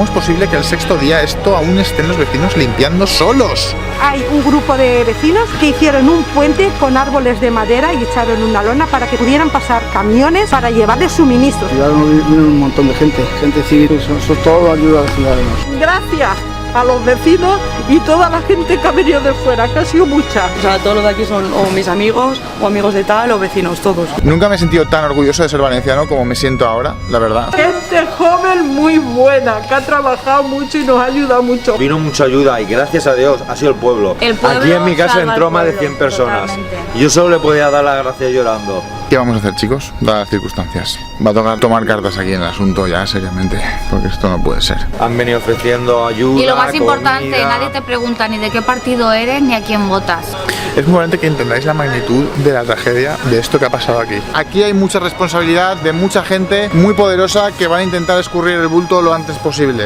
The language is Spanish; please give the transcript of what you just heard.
¿Cómo es posible que el sexto día esto aún estén los vecinos limpiando solos? Hay un grupo de vecinos que hicieron un puente con árboles de madera y echaron una lona para que pudieran pasar camiones para llevarles suministros. Vino un montón de gente civil, eso todo ayuda a los ciudadanos. Gracias a los vecinos y toda la gente que ha venido de fuera, que ha sido mucha. O sea, todos los de aquí son o mis amigos, o amigos de tal, o vecinos, todos. Nunca me he sentido tan orgulloso de ser valenciano como me siento ahora, la verdad. Gente joven muy buena, que ha trabajado mucho y nos ha ayudado mucho. Vino mucha ayuda y gracias a Dios ha sido el pueblo. Aquí en mi casa entró más de 100 personas. Y yo solo le podía dar las gracias llorando. ¿Qué vamos a hacer, chicos? Dadas las circunstancias. Va a tocar tomar cartas aquí en el asunto ya, seriamente, porque esto no puede ser. Han venido ofreciendo ayuda. Y lo más importante, comida. nadie te pregunta ni de qué partido eres ni a quién votas. Es muy importante que entendáis la magnitud de la tragedia de esto que ha pasado aquí. Aquí hay mucha responsabilidad de mucha gente muy poderosa que van a intentar escurrir el bulto lo antes posible.